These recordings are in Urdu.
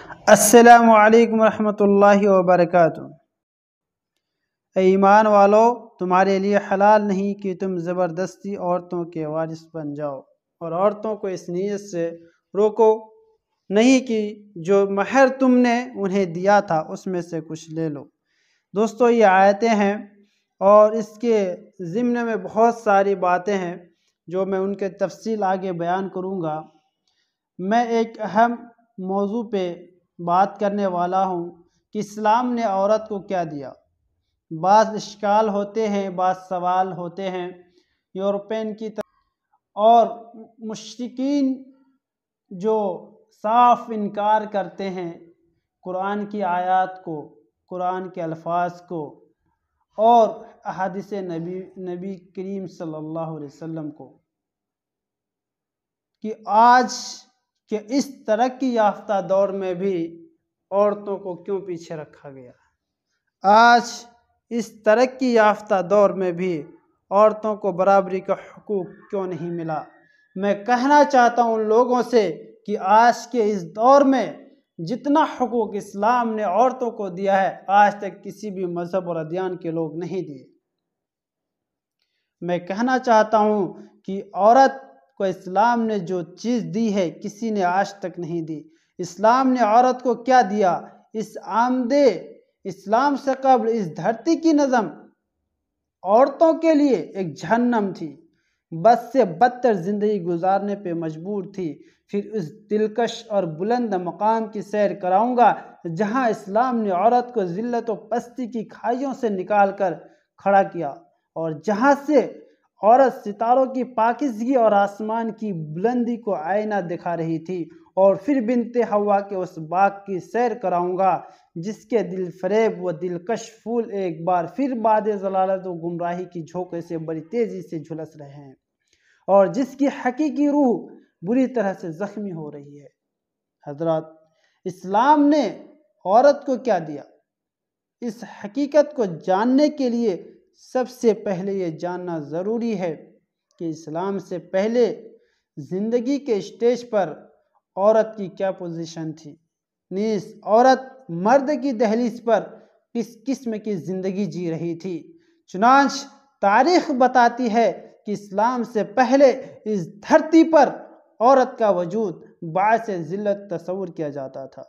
السلام علیکم ورحمۃ اللہ وبرکاتہ۔ اے ایمان والو، تمہارے لیے حلال نہیں کہ تم زبردستی عورتوں کے وارث بن جاؤ، اور عورتوں کو اس نیت سے روکو نہیں کہ جو مہر تم نے انہیں دیا تھا اس میں سے کچھ لے لو۔ دوستو، یہ آیتیں ہیں اور اس کے ضمن میں بہت ساری باتیں ہیں جو میں ان کے تفصیل آگے بیان کروں گا۔ میں ایک اہم موضوع پہ بات کرنے والا ہوں کہ اسلام نے عورت کو کیا دیا۔ بعض اشکال ہوتے ہیں، بعض سوال ہوتے ہیں یورپین کی طرف، اور مشرکین جو صاف انکار کرتے ہیں قرآن کی آیات کو، قرآن کے الفاظ کو اور احادیث نبی کریم صلی اللہ علیہ وسلم کو، کہ آج کہ اس ترقی یافتہ دور میں بھی عورتوں کو کیوں پیچھے رکھا گیا، آج اس ترقی یافتہ دور میں بھی عورتوں کو برابری کا حقوق کیوں نہیں ملا۔ میں کہنا چاہتا ہوں ان لوگوں سے کہ آج کے اس دور میں جتنا حقوق اسلام نے عورتوں کو دیا ہے، آج تک کسی بھی مذہب اور ادیان کے لوگ نہیں دیے۔ میں کہنا چاہتا ہوں کہ عورت کو اسلام نے جو چیز دی ہے کسی نے آج تک نہیں دی۔ اسلام نے عورت کو کیا دیا؟ اس آمد اسلام سے قبل اس دھرتی کی نظم عورتوں کے لیے ایک جہنم تھی، بد سے بدتر زندگی گزارنے پہ مجبور تھی۔ پھر اس دلکش اور بلند مقام کی سیر کراؤں گا جہاں اسلام نے عورت کو ذلت و پستی کی کھائیوں سے نکال کر کھڑا کیا، اور جہاں سے عورت ستاروں کی پاکیزگی اور آسمان کی بلندی کو آئینہ دکھا رہی تھی۔ اور پھر بنت حوا کے اس باغ کی سیر کراؤں گا جس کے دل فریب و دلکش پھول ایک بار پھر بعد ضلالت و گمراہی کی جھونکے سے بڑی تیزی سے جھلس رہے ہیں، اور جس کی حقیقی روح بری طرح سے زخمی ہو رہی ہے۔ حضرات، اسلام نے عورت کو کیا دیا؟ اس حقیقت کو جاننے کے لیے سب سے پہلے یہ جاننا ضروری ہے کہ اسلام سے پہلے زندگی کے سٹیج پر عورت کی کیا پوزیشن تھی، نیز عورت مرد کی دہلیز پر کس قسم کی زندگی جی رہی تھی۔ چنانچہ تاریخ بتاتی ہے کہ اسلام سے پہلے اس دھرتی پر عورت کا وجود باعث ذلت تصور کیا جاتا تھا۔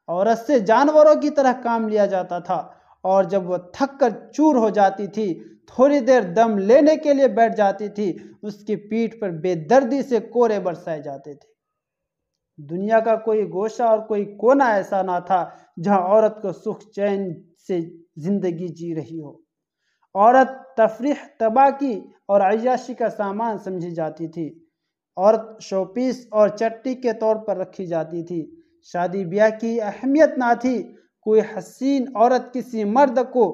عورت سے جانوروں کی طرح کام لیا جاتا تھا، اور جب وہ تھک کر چور ہو جاتی تھی، تھوڑی دیر دم لینے کے لیے بیٹھ جاتی تھی، اس کی پیٹھ پر بے دردی سے کورے برسائے جاتے تھے۔ دنیا کا کوئی گوشہ اور کوئی کونا ایسا نہ تھا جہاں عورت کو سکھ چین سے زندگی جی رہی ہو۔ عورت تفریح، تباہی اور عیاشی کا سامان سمجھی جاتی تھی۔ عورت شو پیس اور چٹی کے طور پر رکھی جاتی تھی۔ شادی بیاہ کی اہمیت نہ تھی۔ کوئی حسین عورت کسی مرد کو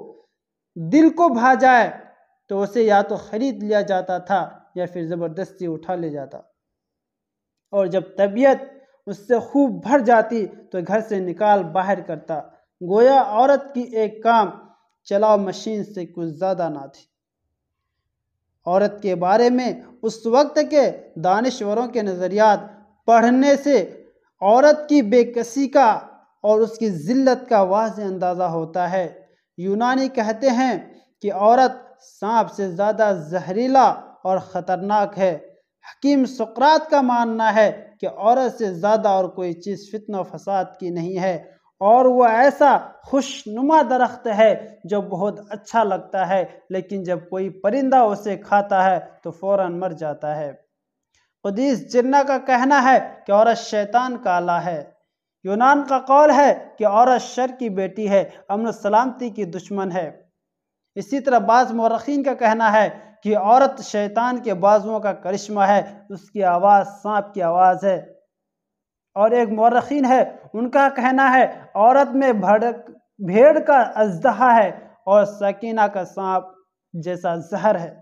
دل کو بھا جائے تو اسے یا تو خرید لیا جاتا تھا یا پھر زبردستی اٹھا لے جاتا، اور جب طبیعت اس سے خوب بھر جاتی تو گھر سے نکال باہر کرتا، گویا عورت کی ایک کام چلاؤ مشین سے کچھ زیادہ نہ تھی۔ عورت کے بارے میں اس وقت کے دانشوروں کے نظریات پڑھنے سے عورت کی بے کسی کا اور اس کی ذلت کا واضح اندازہ ہوتا ہے۔ یونانی کہتے ہیں کہ عورت سانپ سے زیادہ زہریلا اور خطرناک ہے۔ حکیم سقراط کا ماننا ہے کہ عورت سے زیادہ اور کوئی چیز فتنہ و فساد کی نہیں ہے، اور وہ ایسا خوشنما درخت ہے جو بہت اچھا لگتا ہے، لیکن جب کوئی پرندہ اسے کھاتا ہے تو فوراً مر جاتا ہے۔ قدیس جرنا کا کہنا ہے کہ عورت شیطان کا آلہ ہے۔ یونان کا قول ہے کہ عورت شر کی بیٹی ہے، امن و سلامتی کی دشمن ہے۔ اسی طرح بعض مورخین کا کہنا ہے کہ عورت شیطان کے بازوؤں کا کرشمہ ہے، اس کی آواز سانپ کی آواز ہے۔ اور ایک مورخین ہے، ان کا کہنا ہے عورت میں بھیڑ کا اژدہا ہے اور سکینہ کا سانپ جیسا زہر ہے۔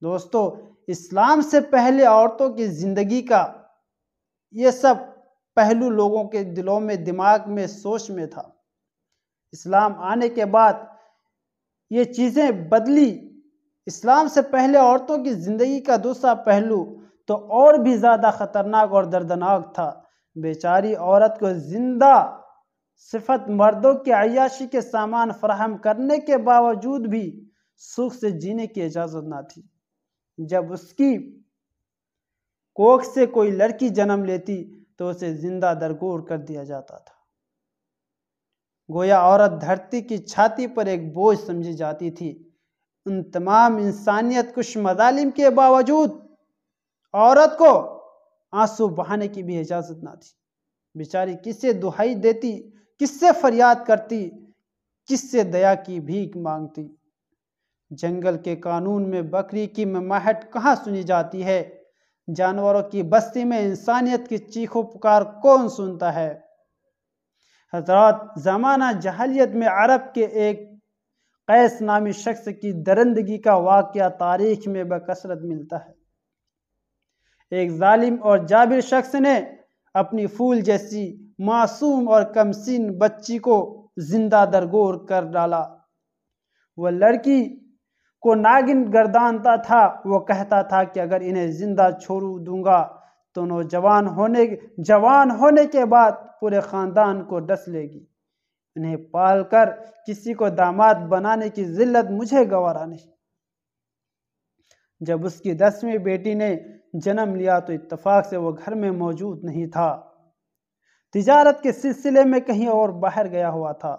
دوستو، اسلام سے پہلے عورتوں کی زندگی کا یہ سب پہلو لوگوں کے دلوں میں، دماغ میں، سوچ میں تھا۔ اسلام آنے کے بعد یہ چیزیں بدلی۔ اسلام سے پہلے عورتوں کی زندگی کا دوسرا پہلو تو اور بھی زیادہ خطرناک اور دردناک تھا۔ بیچاری عورت کو زندہ صفت مردوں کی عیاشی کے سامان فراہم کرنے کے باوجود بھی سکھ سے جینے کی اجازت نہ تھی۔ جب اس کی کوکھ سے کوئی لڑکی جنم لیتی تو اسے زندہ درگور کر دیا جاتا تھا۔ گویا عورت دھرتی کی چھاتی پر ایک بوجھ سمجھی جاتی تھی۔ ان تمام انسانیت کش مظالم کے باوجود عورت کو آنسو بہانے کی بھی اجازت نہ تھی۔ بیچاری کس سے دہائی دیتی، کس سے فریاد کرتی، کس سے دیا کی بھیک مانگتی۔ جنگل کے قانون میں بکری کی مماہٹ کہاں سنی جاتی ہے؟ جانوروں کی بستی میں انسانیت کی چیخ و پکار کون سنتا ہے؟ حضرات، زمانہ جاہلیت میں عرب کے ایک قیس نامی شخص کی درندگی کا واقعہ تاریخ میں بکثرت ملتا ہے۔ ایک ظالم اور جابر شخص نے اپنی پھول جیسی معصوم اور کمسین بچی کو زندہ درگور کر ڈالا۔ وہ لڑکی کو ناگن گردانتا تھا۔ وہ کہتا تھا کہ اگر انہیں زندہ چھوڑ دوں گا تو جوان ہونے کے بعد پورے خاندان کو ڈس لے گی۔ انہیں پال کر کسی کو داماد بنانے کی ذلت مجھے گوارا نہیں۔ جب اس کی 10ویں بیٹی نے جنم لیا تو اتفاق سے وہ گھر میں موجود نہیں تھا، تجارت کے سلسلے میں کہیں اور باہر گیا ہوا تھا۔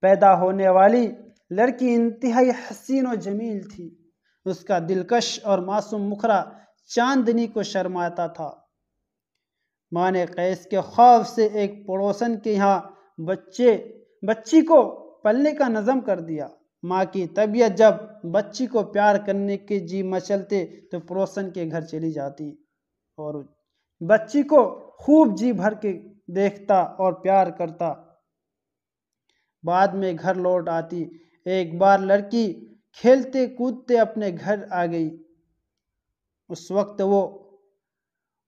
پیدا ہونے والی لڑکی انتہائی حسین و جمیل تھی۔ اس کا دلکش اور معصوم مکھرا چاندنی کو شرماتا تھا۔ ماں نے قیس کے خوف سے ایک پڑوسن کے یہاں بچی کو پلنے کا نظم کر دیا۔ ماں کی طبیعت جب بچی کو پیار کرنے کے جی مچلتے تو پڑوسن کے گھر چلی جاتی اور بچی کو خوب جی بھر کے دیکھتا اور پیار کرتا۔ بعد میں گھر لوٹ آتی۔ ایک بار لڑکی کھیلتے کودتے اپنے گھر آ گئی۔ اس وقت وہ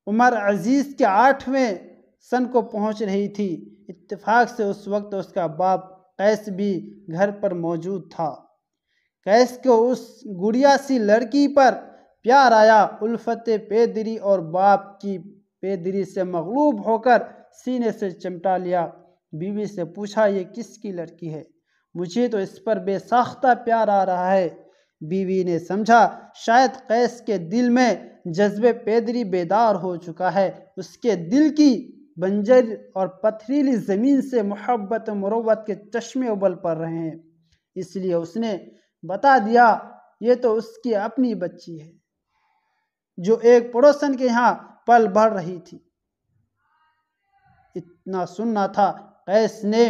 عمر عزیز کے 8ویں سن کو پہنچ رہی تھی۔ اتفاق سے اس وقت اس کا باپ قیس بھی گھر پر موجود تھا۔ قیس کو اس گڑیا سی لڑکی پر پیار آیا۔ الفت پیدری اور باپ کی پیدری سے مغلوب ہو کر سینے سے چمٹا لیا۔ بیوی سے پوچھا، یہ کس کی لڑکی ہے؟ مجھے تو اس پر بے ساختہ پیار آ رہا ہے۔ بیوی نے سمجھا شاید قیس کے دل میں جذب پیدری بیدار ہو چکا ہے۔ اس کے دل کی بنجر اور پتھریلی زمین سے محبت و مروت کے چشمے ابل پڑ رہے ہیں، اس لیے اس نے بتا دیا یہ تو اس کی اپنی بچی ہے جو ایک پڑوسن کے یہاں پل بڑھ رہی تھی۔ اتنا سننا تھا، قیس نے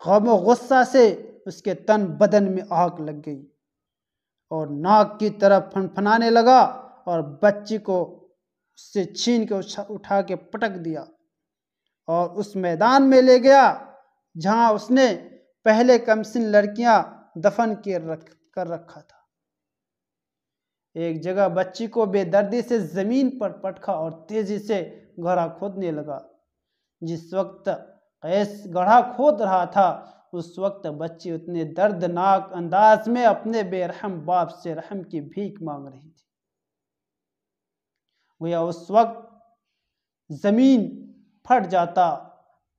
غم و غصہ سے اس کے تن بدن میں آگ لگ گئی اور ناک کی طرف پھنپھنانے لگا اور بچی کو اس سے چھین کے اٹھا کے پٹک دیا اور اس میدان میں لے گیا جہاں اس نے پہلے کمسن لڑکیاں دفن کر رکھا تھا۔ ایک جگہ بچی کو بے دردی سے زمین پر پٹکا اور تیزی سے گڑھا کھودنے لگا۔ جس وقت قیس گڑھا کھود رہا تھا اس وقت بچی اتنے دردناک انداز میں اپنے بے رحم باپ سے رحم کی بھیک مانگ رہی تھی۔ گویا اس وقت زمین پھٹ جاتا،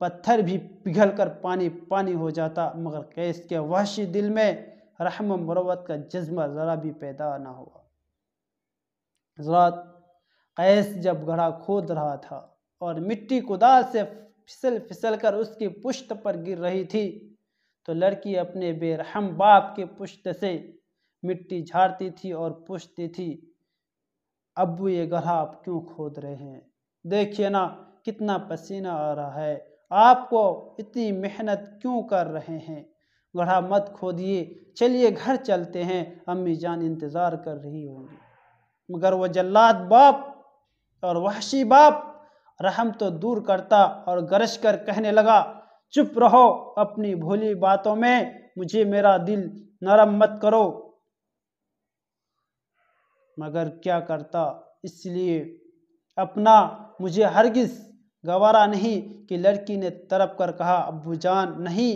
پتھر بھی پگھل کر پانی پانی ہو جاتا، مگر قیس کے وحشی دل میں رحم و مروت کا جذبہ ذرا بھی پیدا نہ ہوا۔ حضرات، قیس جب گڑھا کھود رہا تھا اور مٹی کدال سے پھسل کر اس کی پشت پر گر رہی تھی تو لڑکی اپنے بے رحم باپ کے پشت سے مٹی جھاڑتی تھی اور پوچھتی تھی، ابو یہ گڑھا آپ کیوں کھود رہے ہیں؟ دیکھیے نا کتنا پسینہ آ رہا ہے، آپ کو اتنی محنت کیوں کر رہے ہیں؟ گڑھا مت کھودیے، چلیے گھر چلتے ہیں، امی جان انتظار کر رہی ہوں گی۔ مگر وہ جلاد باپ اور وحشی باپ رحم تو دور کرتا اور گرج کر کہنے لگا، چپ رہو، اپنی بھولی باتوں میں مجھے میرا دل نرم مت کرو۔ مگر کیا کرتا، اس لیے اپنا مجھے ہرگز گوارا نہیں کہ لڑکی نے تڑپ کر کہا، ابو جان نہیں،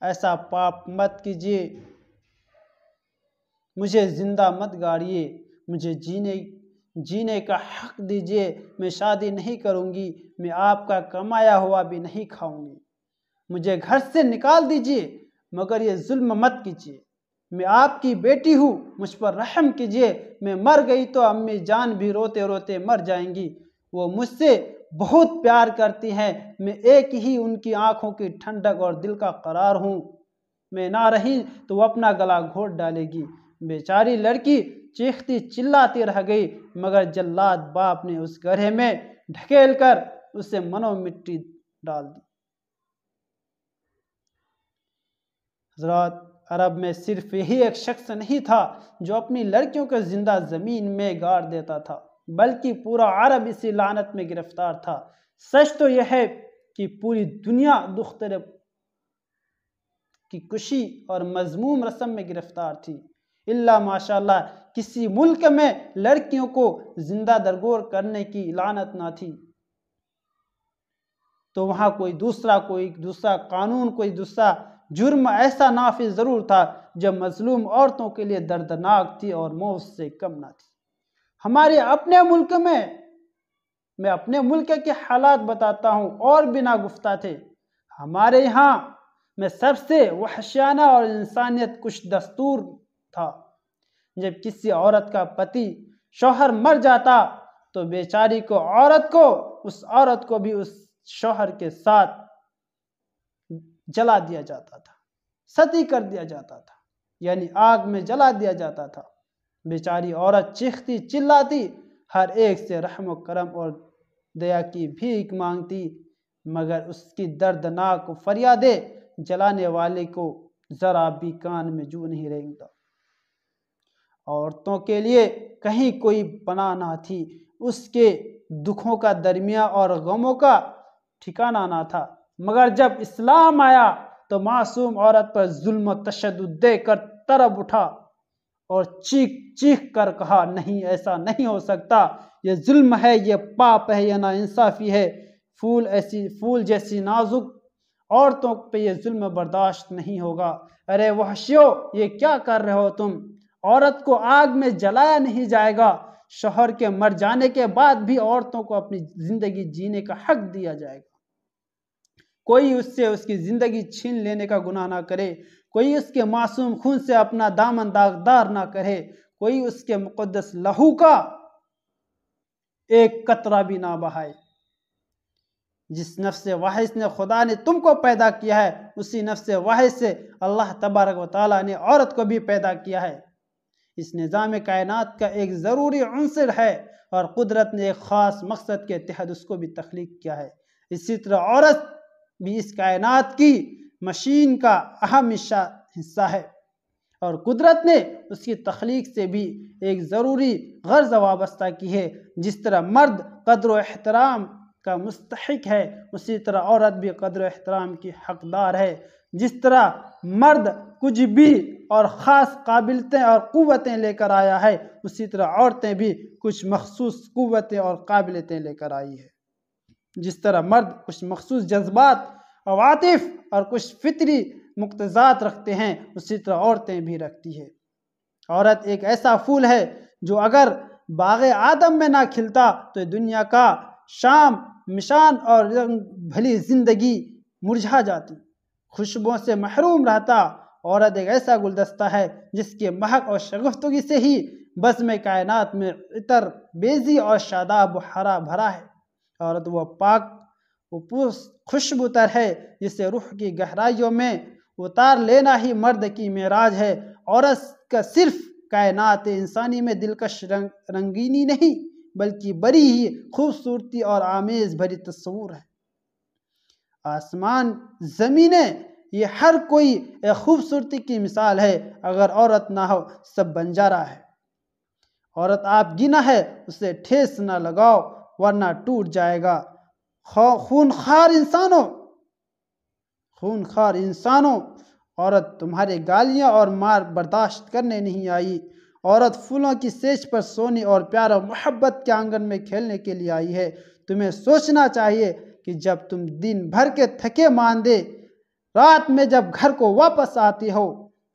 ایسا پاپ مت کیجیے، مجھے زندہ مت گاڑیے، مجھے جینے جینے کا حق دیجیے، میں شادی نہیں کروں گی، میں آپ کا کمایا ہوا بھی نہیں کھاؤں گی، مجھے گھر سے نکال دیجیے مگر یہ ظلم مت کیجیے، میں آپ کی بیٹی ہوں، مجھ پر رحم کیجیے، میں مر گئی تو امی جان بھی روتے روتے مر جائیں گی، وہ مجھ سے بہت پیار کرتی ہیں، میں ایک ہی ان کی آنکھوں کی ٹھنڈک اور دل کا قرار ہوں، میں نہ رہی تو وہ اپنا گلا گھونٹ ڈالے گی۔ بیچاری لڑکی چیختی چلاتی رہ گئی مگر جلاد باپ نے اس گڑھے میں ڈھکیل کر اسے منو مٹی ڈال دی۔ حضرات، عرب میں صرف یہی ایک شخص نہیں تھا جو اپنی لڑکیوں کو زندہ زمین میں گاڑ دیتا تھا، بلکہ پورا عرب اسی لعنت میں گرفتار تھا۔ سچ تو یہ ہے کہ پوری دنیا دختر کی کشی اور مذموم رسم میں گرفتار تھی، الا ماشاءاللہ کسی ملک میں لڑکیوں کو زندہ درگور کرنے کی لعنت نہ تھی، تو وہاں کوئی دوسرا قانون، کوئی دوسرا جرم ایسا نافذ ضرور تھا جو مظلوم عورتوں کے لیے دردناک تھی اور موت سے کم نہ تھی۔ ہمارے اپنے ملک میں اپنے ملک کے حالات بتاتا ہوں اور بنا گفتہ تھے، ہمارے یہاں میں سب سے وحشیانہ اور انسانیت کش دستور تھا، جب کسی عورت کا پتی شوہر مر جاتا تو بیچاری کو اس عورت کو بھی اس شوہر کے ساتھ جلا دیا جاتا تھا، ستی کر دیا جاتا تھا، یعنی آگ میں جلا دیا جاتا تھا۔ بیچاری عورت چیختی چلاتی، ہر ایک سے رحم و کرم اور دیا کی بھیک مانگتی، مگر اس کی دردناک فریادیں جلانے والے کو ذرا بھی کان میں جو نہیں رینگتا۔ عورتوں کے لیے کہیں کوئی پناہ نہ تھی، اس کے دکھوں کا درمیان اور غموں کا ٹھکانہ نہ تھا، مگر جب اسلام آیا تو معصوم عورت پر ظلم و تشدد دے کر تڑپ اٹھا اور چیخ چیخ کر کہا، نہیں، ایسا نہیں ہو سکتا، یہ ظلم ہے، یہ پاپ ہے، یہ ناانصافی ہے، پھول جیسی نازک عورتوں پہ یہ ظلم برداشت نہیں ہوگا۔ ارے وحشیو، یہ کیا کر رہے ہو تم؟ عورت کو آگ میں جلایا نہیں جائے گا، شوہر کے مر جانے کے بعد بھی عورتوں کو اپنی زندگی جینے کا حق دیا جائے گا۔ کوئی اس سے اس کی زندگی چھین لینے کا گناہ نہ کرے، کوئی اس کے معصوم خون سے اپنا دامن داغدار نہ کرے، کوئی اس کے مقدس لہو کا ایک قطرہ بھی نہ بہائے۔ جس نفس واحد نے خدا نے تم کو پیدا کیا ہے، اسی نفس واحد سے اللہ تبارک و تعالیٰ نے عورت کو بھی پیدا کیا ہے۔ اس نظام کائنات کا ایک ضروری عنصر ہے اور قدرت نے ایک خاص مقصد کے تحت اس کو بھی تخلیق کیا ہے۔ اسی طرح عورت بھی اس کائنات کی مشین کا اہم حصہ ہے اور قدرت نے اس کی تخلیق سے بھی ایک ضروری غرض وابستہ کی ہے۔ جس طرح مرد قدر و احترام کا مستحق ہے، اسی طرح عورت بھی قدر و احترام کی حقدار ہے۔ جس طرح مرد کچھ بھی اور خاص قابلیتیں اور قوتیں لے کر آیا ہے، اسی طرح عورتیں بھی کچھ مخصوص قوتیں اور قابلیتیں لے کر آئی ہے۔ جس طرح مرد کچھ مخصوص جذبات، عواطف اور کچھ فطری مقتضات رکھتے ہیں، اسی طرح عورتیں بھی رکھتی ہے۔ عورت ایک ایسا پھول ہے جو اگر باغ آدم میں نہ کھلتا تو دنیا کا شام مشان اور رنگ بھلی زندگی مرجھا جاتی، خوشبوؤں سے محروم رہتا۔ عورت ایک ایسا گلدستہ ہے جس کے مہک اور شگفتگی سے ہی بزم کائنات میں عطر بیزی اور شاداب و ہرا بھرا ہے۔ عورت وہ پاک و خوشبو تر ہے جسے روح کی گہرائیوں میں اتار لینا ہی مرد کی معراج ہے۔ عورت کا صرف کائنات انسانی میں دلکش رنگینی نہیں بلکہ بڑی ہی خوبصورتی اور آمیز بھری تصور ہے۔ آسمان، زمینیں، یہ ہر کوئی ایک خوبصورتی کی مثال ہے، اگر عورت نہ ہو سب بنجارا ہے۔ عورت آپ گنا ہے، اسے ٹھیس نہ لگاؤ ورنہ ٹوٹ جائے گا۔ خونخوار انسانوں، عورت تمہارے گالیاں اور مار برداشت کرنے نہیں آئی۔ عورت پھولوں کی سیج پر سونے اور پیار و محبت کے آنگن میں کھیلنے کے لیے آئی ہے۔ تمہیں سوچنا چاہیے کہ جب تم دن بھر کے تھکے ماندے رات میں جب گھر کو واپس آتی ہو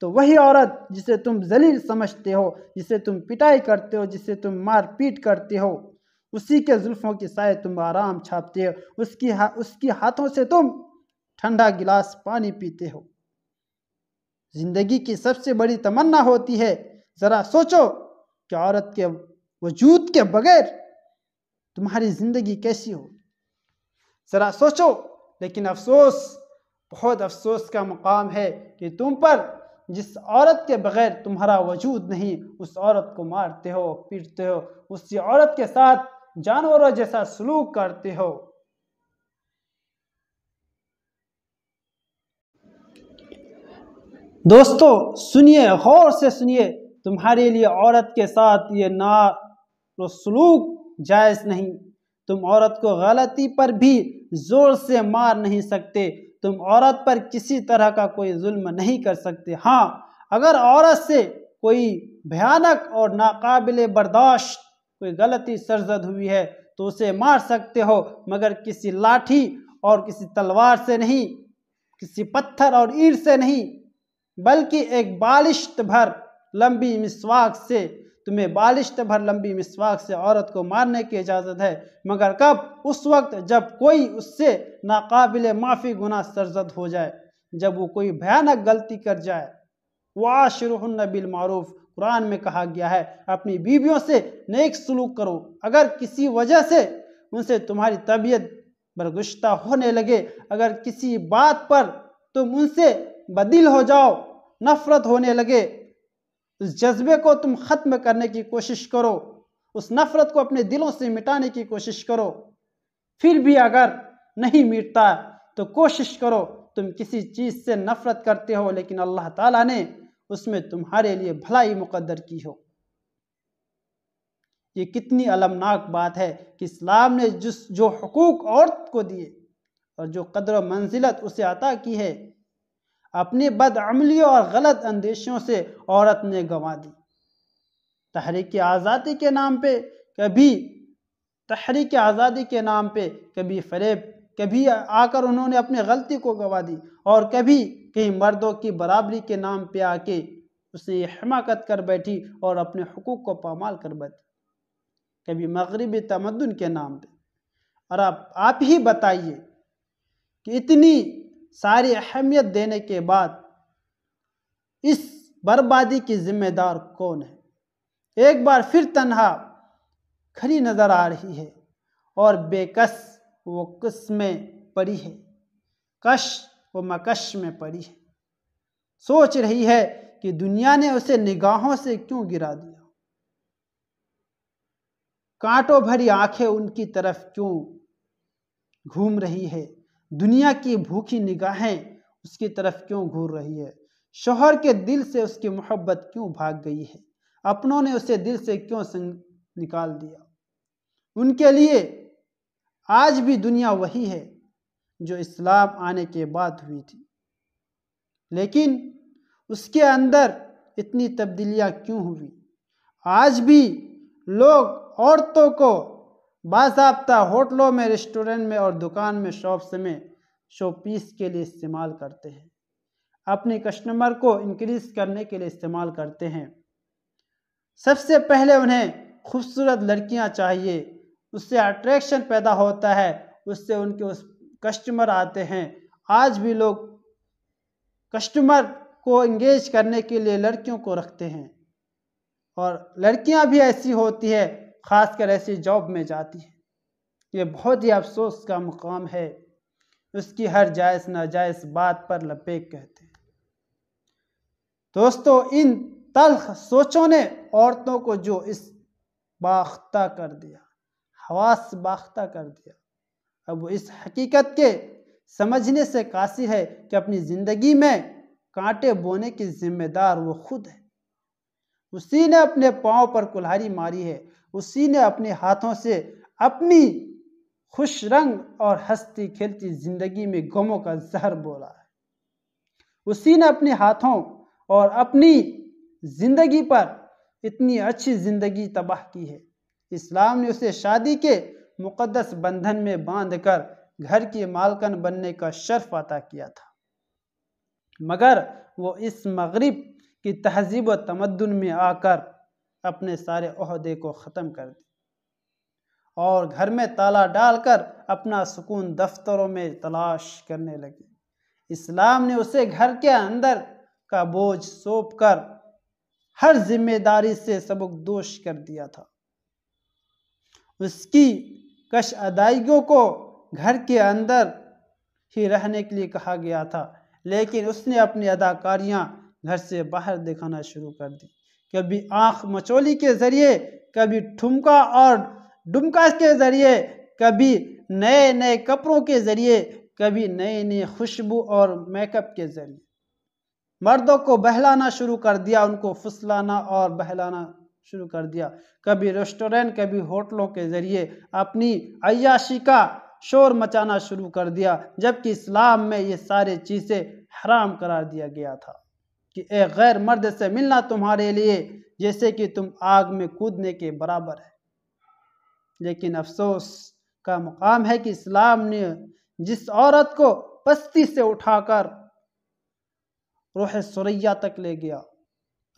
تو وہی عورت جسے تم ذلیل سمجھتے ہو، جسے تم پٹائی کرتے ہو، جسے تم مار پیٹ کرتے ہو، اسی کے زلفوں کی سائے تم آرام چھاپتے ہو، اس کی ہاتھوں سے تم ٹھنڈا گلاس پانی پیتے ہو۔ زندگی کی سب سے بڑی تمنا ہوتی ہے، ذرا سوچو کہ عورت کے وجود کے بغیر تمہاری زندگی کیسی ہو، ذرا سوچو۔ لیکن افسوس، بہت افسوس کا مقام ہے کہ تم پر جس عورت کے بغیر تمہارا وجود نہیں، اس عورت کو مارتے ہو، پیٹتے ہو، اسی عورت کے ساتھ جانوروں جیسا سلوک کرتے ہو۔ دوستو سنیے، غور سے سنیے، تمہارے لیے عورت کے ساتھ یہ سلوک جائز نہیں۔ تم عورت کو غلطی پر بھی زور سے مار نہیں سکتے، تم عورت پر کسی طرح کا کوئی ظلم نہیں کر سکتے۔ ہاں، اگر عورت سے کوئی بھیانک اور ناقابل برداشت کوئی غلطی سرزد ہوئی ہے تو اسے مار سکتے ہو، مگر کسی لاٹھی اور کسی تلوار سے نہیں، کسی پتھر اور اینٹ سے نہیں، بلکہ ایک بالشت بھر لمبی مسواک سے۔ تمہیں بالشت بھر لمبی مسواک سے عورت کو مارنے کی اجازت ہے، مگر کب؟ اس وقت جب کوئی اس سے ناقابل معافی گناہ سرزد ہو جائے، جب وہ کوئی بھیانک غلطی کر جائے۔ وَعَاشِرُهُنَّ بِالْمَعْرُوفِ، قرآن میں کہا گیا ہے اپنی بیویوں سے نیک سلوک کرو۔ اگر کسی وجہ سے ان سے تمہاری طبیعت برگشتہ ہونے لگے، اگر کسی بات پر تم ان سے بدل ہو جاؤ، نفرت ہونے لگے، اس جذبے کو تم ختم کرنے کی کوشش کرو، اس نفرت کو اپنے دلوں سے مٹانے کی کوشش کرو، پھر بھی اگر نہیں مٹتا تو کوشش کرو۔ تم کسی چیز سے نفرت کرتے ہو لیکن اللہ تعالیٰ نے اس میں تمہارے لیے بھلائی مقدر کی ہو۔ یہ کتنی المناک بات ہے کہ اسلام نے جو حقوق عورت کو دیے اور جو قدر و منزلت اسے عطا کی ہے، اپنی بدعملیوں اور غلط اندیشیوں سے عورت نے گنوا دی۔ تحریک آزادی کے نام پہ کبھی فریب، کبھی آ کر انہوں نے اپنی غلطی کو گنوا دی، اور کبھی کہیں مردوں کی برابری کے نام پہ آ کے اس نے یہ حماقت کر بیٹھی اور اپنے حقوق کو پامال کر بیٹھی، کبھی مغربی تمدن کے نام پہ۔ اور اب آپ ہی بتائیے کہ اتنی ساری اہمیت دینے کے بعد اس بربادی کی ذمہ دار کون ہے؟ ایک بار پھر تنہا کھڑی نظر آ رہی ہے اور بے کس وہ کس میں پڑی ہے، کش وہ مکش میں پڑی ہے، سوچ رہی ہے کہ دنیا نے اسے نگاہوں سے کیوں گرا دیا، کانٹوں بھری آنکھیں ان کی طرف کیوں گھوم رہی ہے، دنیا کی بھوکی نگاہیں اس کی طرف کیوں گھور رہی ہے، شوہر کے دل سے اس کی محبت کیوں بھاگ گئی ہے، اپنوں نے اسے دل سے کیوں نکال دیا۔ ان کے لیے آج بھی دنیا وہی ہے جو اسلام آنے کے بعد ہوئی تھی، لیکن اس کے اندر اتنی تبدیلیاں کیوں ہوئی؟ آج بھی لوگ عورتوں کو باضابطہ ہوٹلوں میں، ریسٹورنٹ میں اور دکان میں شو پیس کے لیے استعمال کرتے ہیں، اپنی کسٹمر کو انکریز کرنے کے لیے استعمال کرتے ہیں۔ سب سے پہلے انہیں خوبصورت لڑکیاں چاہیے، اس سے اٹریکشن پیدا ہوتا ہے، اس سے ان کے کسٹمر آتے ہیں۔ آج بھی لوگ کسٹمر کو انگیج کرنے کے لیے لڑکیوں کو رکھتے ہیں، اور لڑکیاں بھی ایسی ہوتی ہے، خاص کر ایسی جاب میں جاتی ہیں۔ یہ بہت ہی افسوس کا مقام ہے، اس کی ہر جائز ناجائز بات پر لبیک کہتے ہیں۔ دوستو، ان تلخ سوچوں نے عورتوں کو جو اس باختہ کر دیا، حواس باختہ کر دیا، اب وہ اس حقیقت کے سمجھنے سے قاصر ہے کہ اپنی زندگی میں کانٹے بونے کی ذمہ دار وہ خود ہے۔ اسی نے اپنے پاؤں پر کلہاڑی ماری ہے، اسی نے اپنے ہاتھوں سے اپنی خوش رنگ اور ہنستی کھیلتی زندگی میں غموں کا زہر بولا ہے، اسی نے اپنے ہاتھوں اور اپنی زندگی پر اتنی اچھی زندگی تباہ کی ہے۔ اسلام نے اسے شادی کے مقدس بندھن میں باندھ کر گھر کی مالکن بننے کا شرف عطا کیا تھا، مگر وہ اس مغرب کی تہذیب و تمدن میں آ کر اپنے سارے عہدے کو ختم کر دیا اور گھر میں تالا ڈال کر اپنا سکون دفتروں میں تلاش کرنے لگے۔ اسلام نے اسے گھر کے اندر کا بوجھ سونپ کر ہر ذمہ داری سے سبکدوش کر دیا تھا۔ اس کی کش ادائیگیوں کو گھر کے اندر ہی رہنے کے لیے کہا گیا تھا، لیکن اس نے اپنی اداکاریاں گھر سے باہر دکھانا شروع کر دی، کبھی آنکھ مچولی کے ذریعے، کبھی ٹھمکا اور ڈمکا کے ذریعے، کبھی نئے نئے کپڑوں کے ذریعے، کبھی نئے نئے خوشبو اور میک اپ کے ذریعے مردوں کو بہلانا شروع کر دیا، ان کو پھسلانا اور بہلانا شروع کر دیا، کبھی ریسٹورنٹ، کبھی ہوٹلوں کے ذریعے اپنی عیاشی کا شور مچانا شروع کر دیا، جبکہ اسلام میں یہ سارے چیزیں حرام قرار دیا گیا تھا کہ ایک غیر مرد سے ملنا تمہارے لیے جیسے کہ تم آگ میں کودنے کے برابر ہے۔ لیکن افسوس کا مقام ہے کہ اسلام نے جس عورت کو پستی سے اٹھا کر روح ثریا تک لے گیا،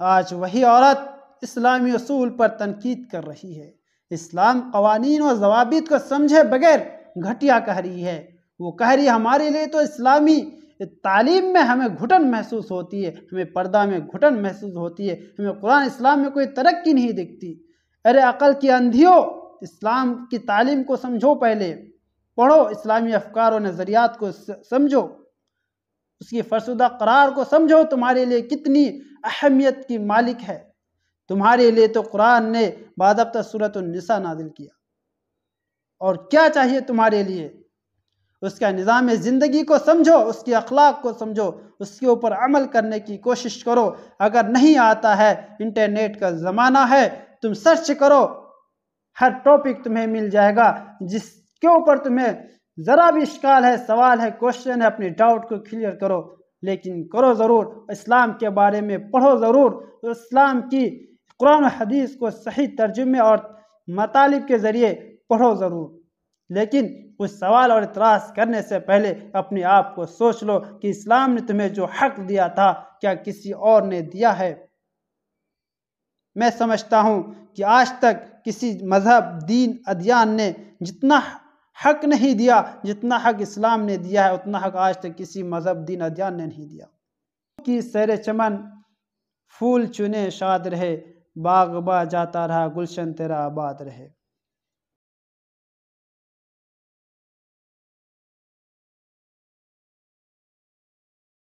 آج وہی عورت اسلامی اصول پر تنقید کر رہی ہے، اسلام قوانین و ضوابط کو سمجھے بغیر گھٹیا کہہ رہی ہے۔ وہ کہہ رہی ہے ہمارے لیے تو اسلامی تعلیم میں ہمیں گھٹن محسوس ہوتی ہے، ہمیں پردہ میں گھٹن محسوس ہوتی ہے، ہمیں قرآن اسلام میں کوئی ترقی نہیں دکھتی۔ ارے عقل کی اندھیوں، اسلام کی تعلیم کو سمجھو، پہلے پڑھو، اسلامی افکار و نظریات کو سمجھو، اس کی فرسودہ قرار کو سمجھو، تمہارے لیے کتنی اہمیت کی مالک ہے۔ تمہارے لیے تو قرآن نے باضابطہ سورۃ النساء نازل کیا، اور کیا چاہیے تمہارے لیے؟ اس کا نظام زندگی کو سمجھو، اس کی اخلاق کو سمجھو، اس کے اوپر عمل کرنے کی کوشش کرو۔ اگر نہیں آتا ہے، انٹرنیٹ کا زمانہ ہے، تم سرچ کرو، ہر ٹاپک تمہیں مل جائے گا، جس کے اوپر تمہیں ذرا بھی اشکال ہے، سوال ہے، کوشچن ہے، اپنے ڈاؤٹ کو کلیئر کرو، لیکن کرو ضرور، اسلام کے بارے میں پڑھو ضرور، اسلام کی قرآن و حدیث کو صحیح ترجمے اور مطالب کے ذریعے پڑھو ضرور۔ لیکن کچھ سوال اور اعتراض کرنے سے پہلے اپنے آپ کو سوچ لو کہ اسلام نے تمہیں جو حق دیا تھا کیا کسی اور نے دیا ہے؟ میں سمجھتا ہوں کہ آج تک کسی مذہب، دین، ادیان نے جتنا حق نہیں دیا جتنا حق اسلام نے دیا ہے، اتنا حق آج تک کسی مذہب، دین، ادیان نے نہیں دیا۔ کی سیر چمن پھول چنے شاد رہے، باغ با جاتا رہا، گلشن تیرا آباد رہے۔